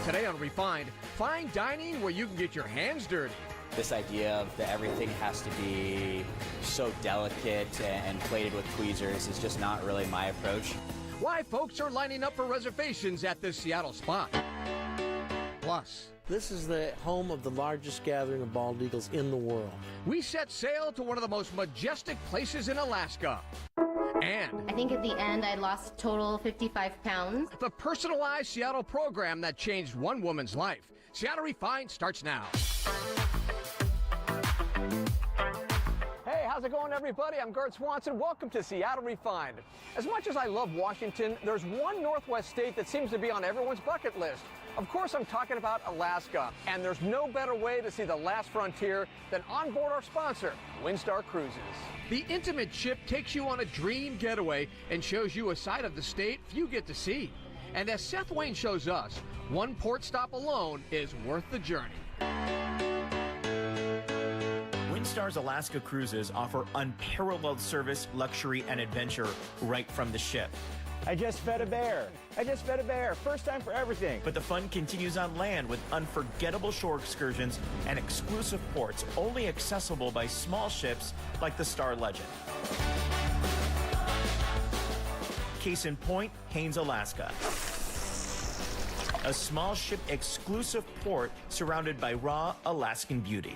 Today on Refined, fine dining where you can get your hands dirty. This idea of that everything has to be so delicate and plated with tweezers is just not really my approach. Why folks are lining up for reservations at this Seattle spot. Plus, this is the home of the largest gathering of bald eagles in the world. we set sail to one of the most majestic places in Alaska. And I think at the end I lost total 55 pounds. the personalized Seattle program that changed one woman's life. Seattle Refined starts now. Hey, how's it going, everybody? I'm Gert Swanson. Welcome to Seattle Refined. As much as I love Washington, there's one Northwest state that seems to be on everyone's bucket list. Of course, I'm talking about Alaska, and there's no better way to see the last frontier than on board our sponsor, Windstar Cruises. The intimate ship takes you on a dream getaway and shows you a side of the state few get to see. And as Seth Wayne shows us, one port stop alone is worth the journey. Windstar's Alaska cruises offer unparalleled service, luxury, and adventure right from the ship. I just fed a bear. First time for everything. But the fun continues on land with unforgettable shore excursions and exclusive ports only accessible by small ships like the Star Legend. Case in point, Haines, Alaska. A small ship exclusive port surrounded by raw Alaskan beauty.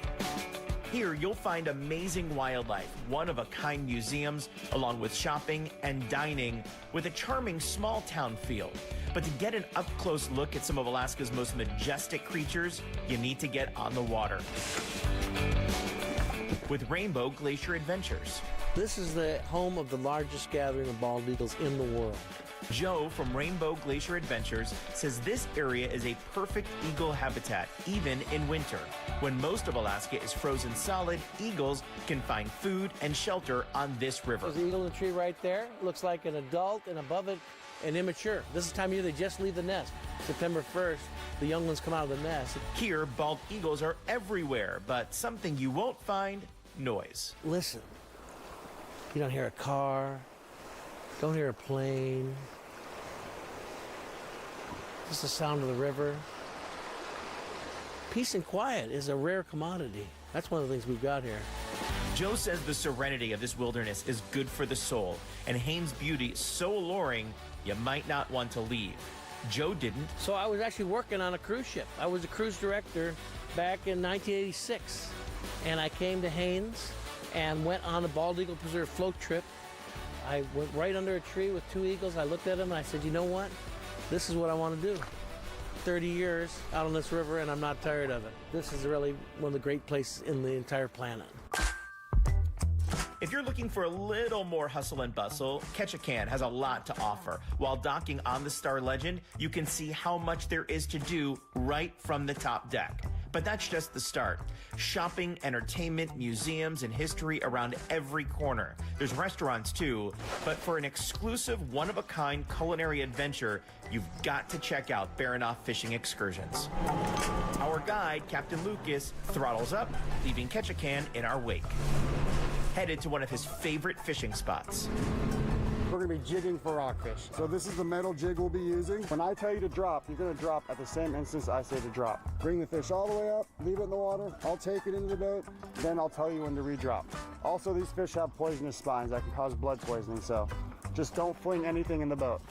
Here, you'll find amazing wildlife, one-of-a-kind museums, along with shopping and dining with a charming small-town feel. But to get an up-close look at some of Alaska's most majestic creatures, you need to get on the water. With Rainbow Glacier Adventures. This is the home of the largest gathering of bald eagles in the world. Joe from Rainbow Glacier Adventures says this area is a perfect eagle habitat, even in winter. When most of Alaska is frozen solid, eagles can find food and shelter on this river. There's an eagle in the tree right there. Looks like an adult, and above it, an immature. This is the time of year they just leave the nest. September 1st, the young ones come out of the nest. Here, bald eagles are everywhere, but something you won't find, noise. Listen, you don't hear a car, don't hear a plane. Just the sound of the river. Peace and quiet is a rare commodity. That's one of the things we've got here. Joe says the serenity of this wilderness is good for the soul, and Haines' beauty is so alluring, you might not want to leave. Joe didn't. So I was actually working on a cruise ship. I was a cruise director back in 1986, and I came to Haines and went on a Bald Eagle Preserve float trip. I went right under a tree with two eagles. I looked at them and I said, you know what? This is what I want to do. 30 years out on this river, and I'm not tired of it. This is really one of the great places in the entire planet. If you're looking for a little more hustle and bustle, Ketchikan has a lot to offer. While docking on the Star Legend, you can see how much there is to do right from the top deck. But that's just the start. Shopping, entertainment, museums, and history around every corner. There's restaurants too, but for an exclusive, one-of-a-kind culinary adventure, you've got to check out Baranoff Fishing Excursions. Our guide, Captain Lucas, throttles up, leaving Ketchikan in our wake. Headed to one of his favorite fishing spots. We're gonna be jigging for rockfish. So this is the metal jig we'll be using. When I tell you to drop, you're gonna drop at the same instance I say to drop. Bring the fish all the way up, leave it in the water, I'll take it into the boat, then I'll tell you when to re-drop. Also, these fish have poisonous spines that can cause blood poisoning, so just don't fling anything in the boat.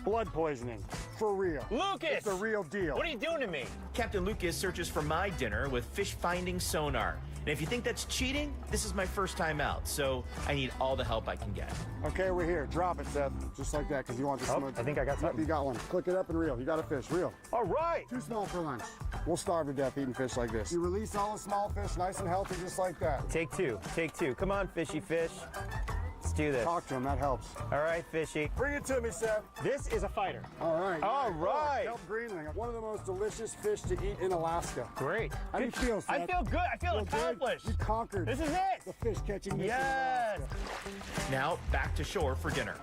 Blood poisoning, for real. Lucas! It's the real deal. What are you doing to me? Captain Lucas searches for my dinner with fish-finding sonar. And if you think that's cheating, this is my first time out, so I need all the help I can get. Okay, we're here. Drop it, Seth. Just like that, because you want the smoke. I think I got something. You got one. Click it up and reel. You got a fish. Reel. All right. Too small for lunch. We'll starve to death eating fish like this. You release all the small fish nice and healthy just like that. Take two. Come on, fishy fish. Let's do this. Talk to him. That helps. All right, fishy. Bring it to me, Seth. This is a fighter. All right. All right. Kelp greenling. One of the most delicious fish to eat in Alaska. Great. How do you feel, Seth? I feel good. I feel Feel good? accomplished. You conquered. This is it. The fish catching mission in Yes. Alaska. Now, back to shore for dinner.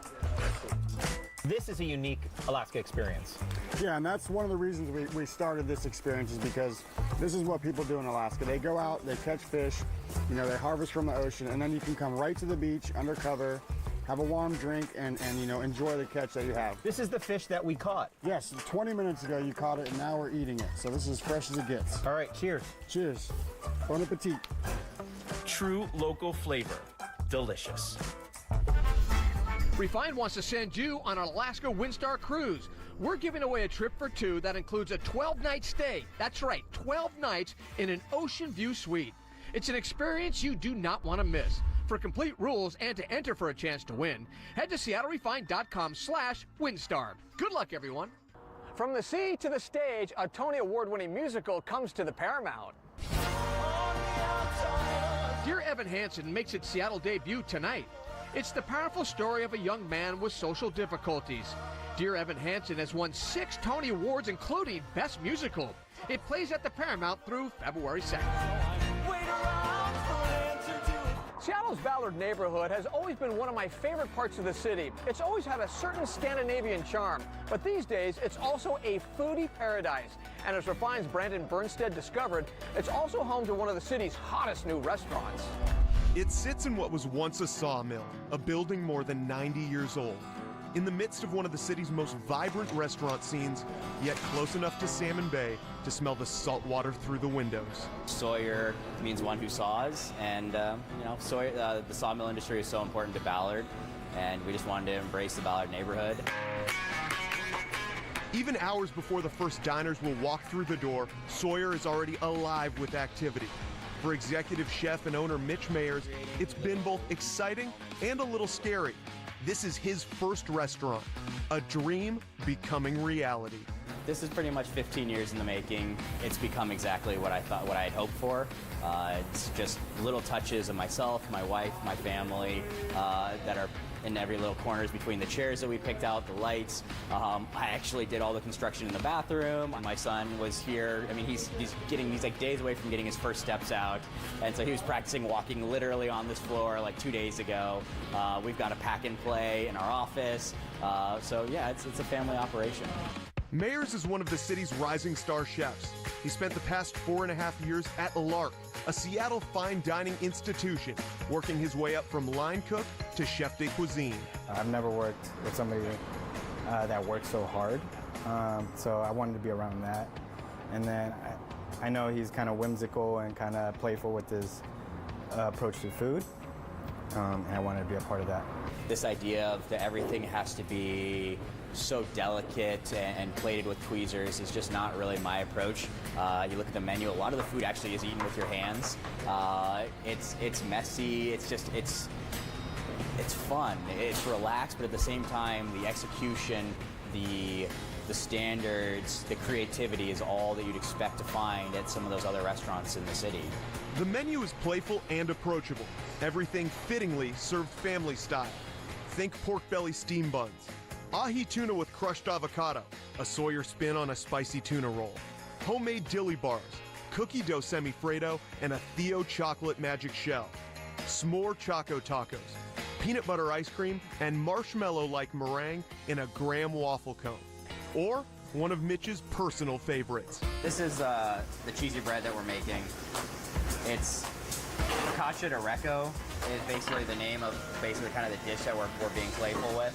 This is a unique Alaska experience. Yeah, and that's one of the reasons we started this experience is because this is what people do in Alaska. They go out, they catch fish, you know, they harvest from the ocean, and then you can come right to the beach undercover, have a warm drink, and you know, enjoy the catch that you have. This is the fish that we caught. Yes, 20 minutes ago you caught it, and now we're eating it. So this is as fresh as it gets. All right, cheers. Cheers. Bon appetit. True local flavor. Delicious. Refined wants to send you on an Alaska Windstar cruise. We're giving away a trip for two that includes a 12-night stay. That's right, 12 nights in an ocean view suite. It's an experience you do not want to miss. For complete rules and to enter for a chance to win, head to seattlerefined.com/Windstar. Good luck, everyone. From the sea to the stage, a Tony Award-winning musical comes to the Paramount. Dear Evan Hansen makes its Seattle debut tonight. It's the powerful story of a young man with social difficulties. Dear Evan Hansen has won 6 Tony Awards, including Best Musical. It plays at the Paramount through February 2nd. Seattle's Ballard neighborhood has always been one of my favorite parts of the city. It's always had a certain Scandinavian charm, but these days it's also a foodie paradise. And as Refine's Brandon Bernstead discovered, it's also home to one of the city's hottest new restaurants. It sits in what was once a sawmill, a building more than 90 years old. In the midst of one of the city's most vibrant restaurant scenes, yet close enough to Salmon Bay to smell the salt water through the windows. Sawyer means one who saws, and Sawyer, the sawmill industry is so important to Ballard, and we just wanted to embrace the Ballard neighborhood. Even hours before the first diners will walk through the door, Sawyer is already alive with activity. For executive chef and owner Mitch Mayers, it's been both exciting and a little scary. This is his first restaurant, a dream becoming reality. This is pretty much 15 years in the making. It's become exactly what I had hoped for. It's just little touches of myself, my wife, my family that are in every little corners between the chairs that we picked out, the lights. I actually did all the construction in the bathroom. My son was here. I mean, he's like days away from getting his first steps out, and so he was practicing walking literally on this floor like 2 days ago. We've got a pack and play in our office. So yeah, it's a family operation. Mayers is one of the city's rising star chefs. He spent the past 4.5 years at Lark, a Seattle fine dining institution, working his way up from line cook to chef de cuisine. I've never worked with somebody that works so hard, so I wanted to be around that. And then I know he's kind of whimsical and kind of playful with his approach to food, and I wanted to be a part of that. This idea of that everything has to be so delicate and plated with tweezers is just not really my approach. You look at the menu, a lot of the food actually is eaten with your hands. It's messy, it's fun, it's relaxed, but at the same time, the execution, the standards, the creativity is all that you'd expect to find at some of those other restaurants in the city. The menu is playful and approachable. Everything fittingly served family style. Think pork belly steam buns, ahi tuna with crushed avocado, a Sawyer spin on a spicy tuna roll, homemade dilly bars, cookie dough semifredo, and a Theo chocolate magic shell, s'more choco tacos, peanut butter ice cream, and marshmallow-like meringue in a graham waffle cone. Or one of Mitch's personal favorites. This is the cheesy bread that we're making. It's focaccia de recco is basically the name of kind of the dish that we're being playful with.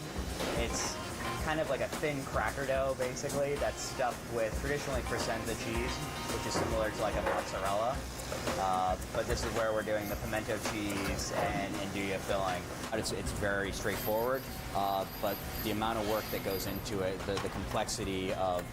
It's kind of like a thin cracker dough, basically, that's stuffed with traditionally crescenza cheese, which is similar to like a mozzarella. But this is where we're doing the pimento cheese and andouille filling. It's very straightforward, but the amount of work that goes into it, the complexity of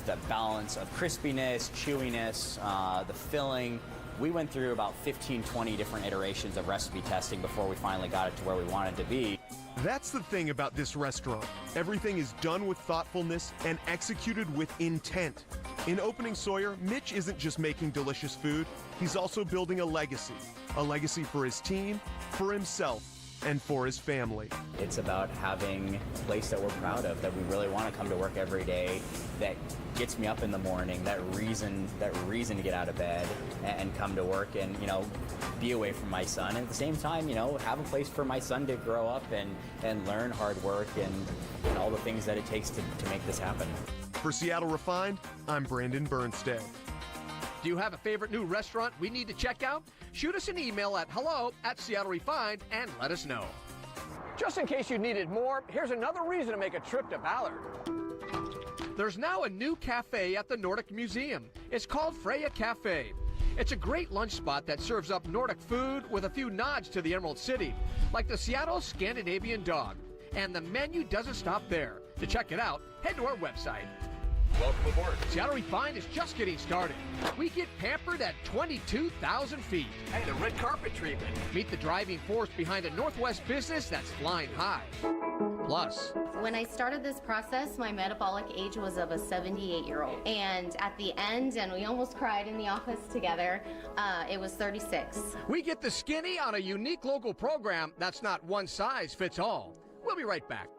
the balance of crispiness, chewiness, the filling. We went through about 15, 20 different iterations of recipe testing before we finally got it to where we wanted to be. That's the thing about this restaurant. Everything is done with thoughtfulness and executed with intent. In opening Sawyer, Mitch isn't just making delicious food, he's also building a legacy for his team, for himself, and for his family. It's about having a place that we're proud of, that we really want to come to work every day, that gets me up in the morning, that reason to get out of bed and come to work and, be away from my son. And at the same time, have a place for my son to grow up and learn hard work and all the things that it takes to make this happen. For Seattle Refined, I'm Brandon Bernstead. Do you have a favorite new restaurant we need to check out? Shoot us an email at hello@SeattleRefined and let us know. Just in case you needed more, here's another reason to make a trip to Ballard. There's now a new cafe at the Nordic Museum. It's called Freya Cafe. It's a great lunch spot that serves up Nordic food with a few nods to the Emerald City, like the Seattle Scandinavian dog. And the menu doesn't stop there. To check it out, head to our website. Welcome aboard. Seattle Refined is just getting started. We get pampered at 22,000 feet. Hey, the red carpet treatment. Meet the driving force behind a Northwest business that's flying high. Plus, When I started this process, my metabolic age was of a 78-year-old. And at the end, and we almost cried in the office together, it was 36. we get the skinny on a unique local program that's not one size fits all. We'll be right back.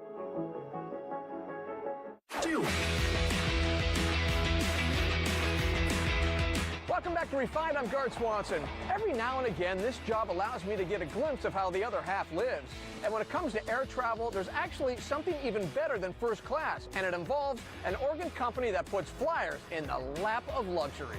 Welcome back to Refined. I'm Gart Swanson. Every now and again, this job allows me to get a glimpse of how the other half lives. And when it comes to air travel, there's actually something even better than first class, and it involves an organ company that puts flyers in the lap of luxury.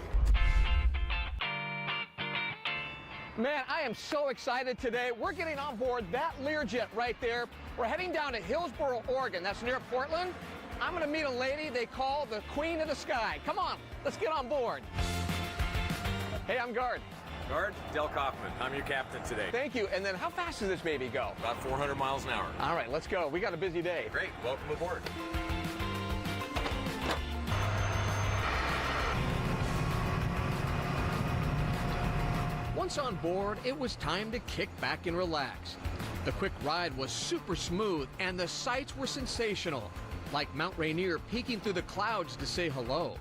Man, I am so excited today. We're getting on board that Learjet right there. We're heading down to Hillsboro, Oregon. That's near Portland. I'm going to meet a lady they call the Queen of the Sky. Come on, let's get on board. Hey, I'm Gart. Guard, Del Kaufman. I'm your captain today. Thank you. And then how fast does this baby go? About 400 miles an hour. All right, let's go. We got a busy day. Great. Welcome aboard. Once on board, it was time to kick back and relax. The quick ride was super smooth, and the sights were sensational, like Mount Rainier peeking through the clouds to say hello.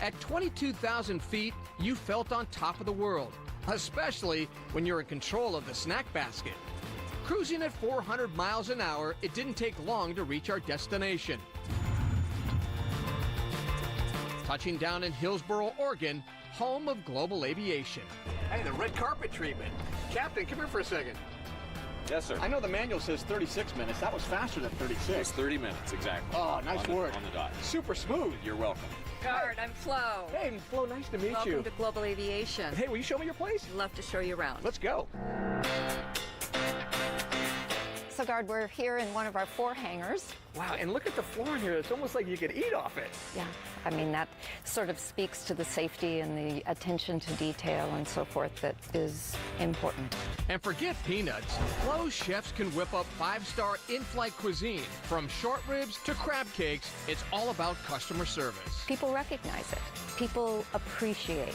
At 22,000 feet, you felt on top of the world, especially when you're in control of the snack basket. Cruising at 400 miles an hour, it didn't take long to reach our destination. Touching down in Hillsboro, Oregon, home of global aviation. Hey, the red carpet treatment. Captain, come here for a second. Yes, sir. I know the manual says 36 minutes. That was faster than 36. It's 30 minutes, exactly. Oh, nice work. On the dot. Super smooth. You're welcome. Gart, I'm Flo. Hey, Flo, nice to meet Welcome you. to Global Aviation. Hey, will you show me your place? Love to show you around. Let's go. So, Gart, we're here in one of our 4 hangars. Wow, and look at the floor in here. It's almost like you could eat off it. Yeah, I mean, that sort of speaks to the safety and the attention to detail and so forth that is important. And forget peanuts. Flo's chefs can whip up 5-star in-flight cuisine. From short ribs to crab cakes, it's all about customer service. People recognize it. People appreciate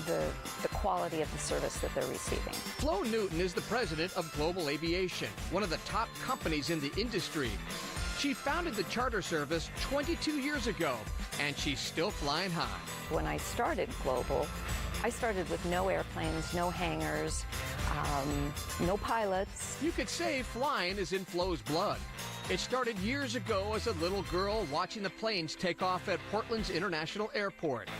the quality of the service that they're receiving. Flo Newton is the president of Global Aviation, one of the top companies in the industry. She founded the charter service 22 years ago, and she's still flying high. When I started Global, I started with no airplanes, no hangars, no pilots. You could say flying is in Flo's blood. It started years ago as a little girl watching the planes take off at Portland's International Airport.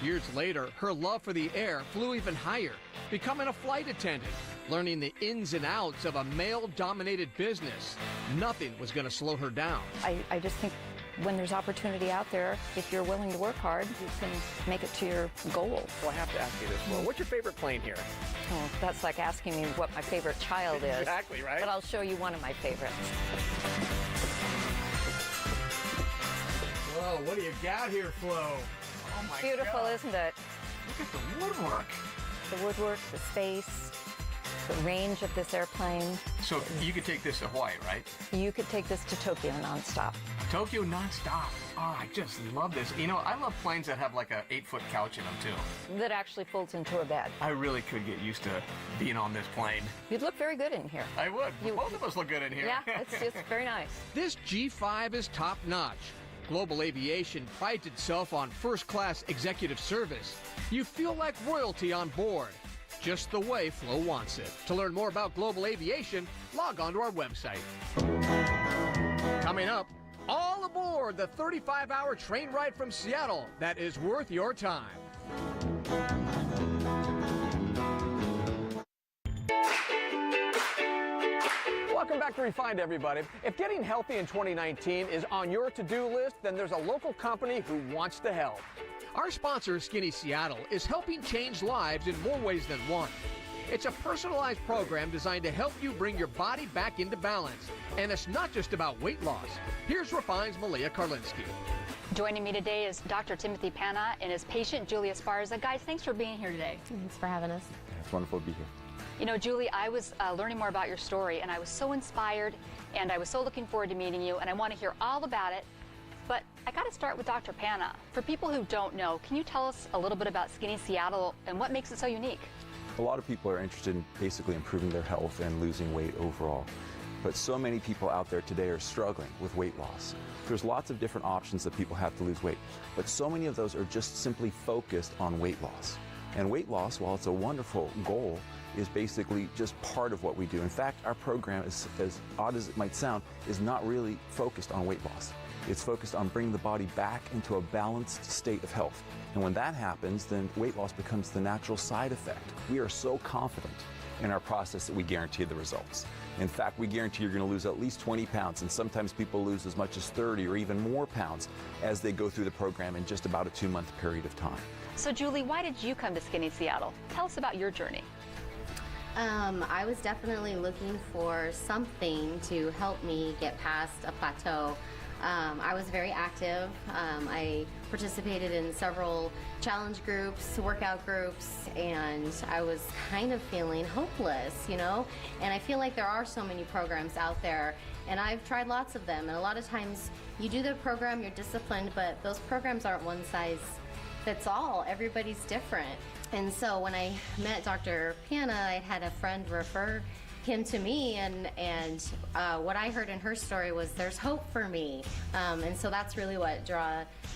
Years later, her love for the air flew even higher, becoming a flight attendant, learning the ins and outs of a male-dominated business. Nothing was going to slow her down. I just think when there's opportunity out there, if you're willing to work hard, you can make it to your goal. Well, I have to ask you this, Flo. What's your favorite plane here? Oh, that's like asking me what my favorite child is. Exactly, right? But I'll show you one of my favorites. Whoa, what do you got here, Flo? Oh my Beautiful, God. isn't it? Look at the woodwork. The woodwork, the space, the range of this airplane. So you could take this to Hawaii, right? You could take this to Tokyo nonstop. Tokyo nonstop. Oh, I just love this. You know, I love planes that have like a 8-foot couch in them too. That actually folds into a bed. I really could get used to being on this plane. You'd look very good in here. I would. Both of us look good in here. Yeah, it's just very nice. This G5 is top notch. Global Aviation prides itself on first-class executive service. You feel like royalty on board, just the way Flo wants it. To learn more about Global Aviation, log on to our website. Coming up, all aboard the 35-hour train ride from Seattle that is worth your time. Welcome back to Refined, everybody. If getting healthy in 2019 is on your to-do list, then there's a local company who wants to help. Our sponsor, Skinny Seattle, is helping change lives in more ways than one. It's a personalized program designed to help you bring your body back into balance. And it's not just about weight loss. Here's Refine's Malia Karlinski. Joining me today is Dr. Timothy Pana and his patient, Julie Esparza. Guys, thanks for being here today. Thanks for having us. It's wonderful to be here. You know, Julie, I was learning more about your story, and I was so inspired, and I was so looking forward to meeting you, and I want to hear all about it. But I got to start with Dr. Pana. For people who don't know, can you tell us a little bit about Skinny Seattle and what makes it so unique? A lot of people are interested in basically improving their health and losing weight overall. But so many people out there today are struggling with weight loss. There's lots of different options that people have to lose weight, but so many of those are just simply focused on weight loss. And weight loss, while it's a wonderful goal, is basically just part of what we do. In fact, our program, as odd as it might sound, is not really focused on weight loss. It's focused on bringing the body back into a balanced state of health. And when that happens, then weight loss becomes the natural side effect. We are so confident in our process that we guarantee the results. In fact, we guarantee you're going to lose at least 20 pounds, and sometimes people lose as much as 30 or even more pounds as they go through the program in just about a 2-month period of time. So, Julie, why did you come to Skinny Seattle? Tell us about your journey. I was definitely looking for something to help me get past a plateau. I was very active. I participated in several challenge groups, workout groups, and I was kind of feeling hopeless, you know? And I feel like there are so many programs out there, and I've tried lots of them, and a lot of times you do the program, you're disciplined, but those programs aren't one size fits all. Everybody's different. And so when I met Dr. Pana, I had a friend refer him to me, and what I heard in her story was there's hope for me, and so that's really what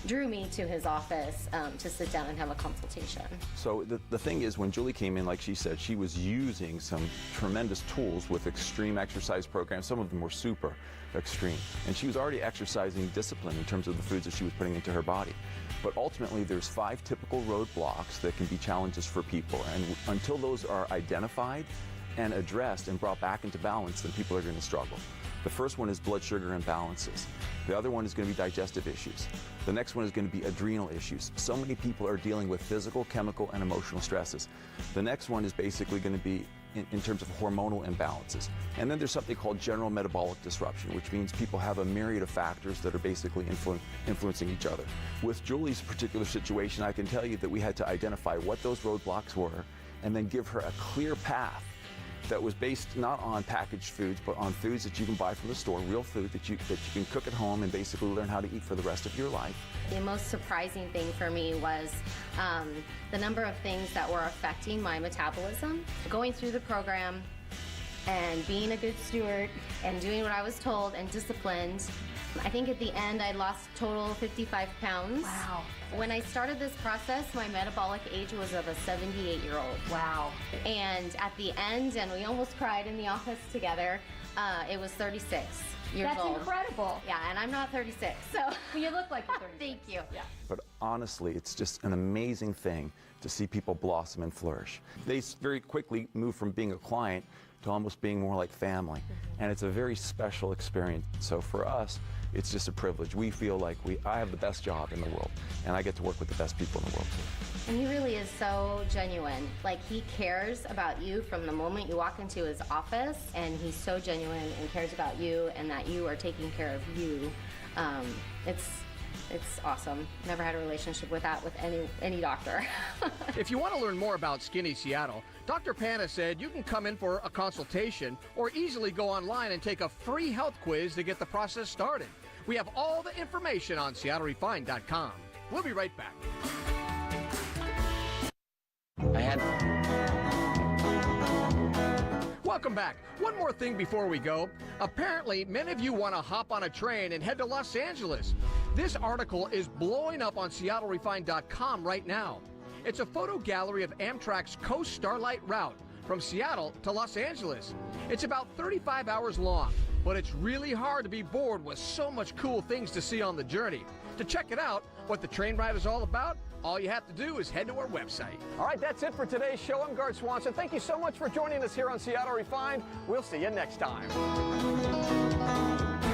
drew me to his office to sit down and have a consultation. So the thing is, when Julie came in, like she said, she was using some tremendous tools with extreme exercise programs. Some of them were super extreme, and she was already exercising discipline in terms of the foods that she was putting into her body. But ultimately, there's 5 typical roadblocks that can be challenges for people, and until those are identified and addressed and brought back into balance, then people are going to struggle. The first one is blood sugar imbalances. The other one is going to be digestive issues. The next one is going to be adrenal issues. So many people are dealing with physical, chemical, and emotional stresses. The next one is basically going to be in terms of hormonal imbalances. And then there's something called general metabolic disruption, which means people have a myriad of factors that are basically influencing each other. With Julie's particular situation, I can tell you that we had to identify what those roadblocks were and then give her a clear path that was based not on packaged foods, but on foods that you can buy from the store, real food that you can cook at home and basically learn how to eat for the rest of your life. The most surprising thing for me was the number of things that were affecting my metabolism. Going through the program and being a good steward and doing what I was told and disciplined, I think at the end I lost total 55 pounds. Wow. When I started this process, my metabolic age was of a 78-year-old. Wow. And at the end, and we almost cried in the office together, it was 36 years That's old. incredible. Yeah, and I'm not 36, so. Well, you look like you're 36. Thank you. Yeah. But honestly, it's just an amazing thing to see people blossom and flourish. They very quickly move from being a client to almost being more like family. And it's a very special experience. So for us, it's just a privilege. We feel like I have the best job in the world, and I get to work with the best people in the world too. And he really is so genuine. Like, he cares about you from the moment you walk into his office, and he's so genuine and cares about you and that you are taking care of you. It's awesome. Never had a relationship with that with any doctor. If you want to learn more about Skinny Seattle, Dr. Pana said you can come in for a consultation or easily go online and take a free health quiz to get the process started. We have all the information on SeattleRefined.com. We'll be right back. Welcome back. One more thing before we go. Apparently, many of you want to hop on a train and head to Los Angeles. This article is blowing up on SeattleRefined.com right now. It's a photo gallery of Amtrak's Coast Starlight route from Seattle to Los Angeles. It's about 35 hours long, but it's really hard to be bored with so much cool things to see on the journey. To check it out, what the train ride is all about, all you have to do is head to our website. All right, that's it for today's show. I'm Gart Swanson. Thank you so much for joining us here on Seattle Refined. We'll see you next time.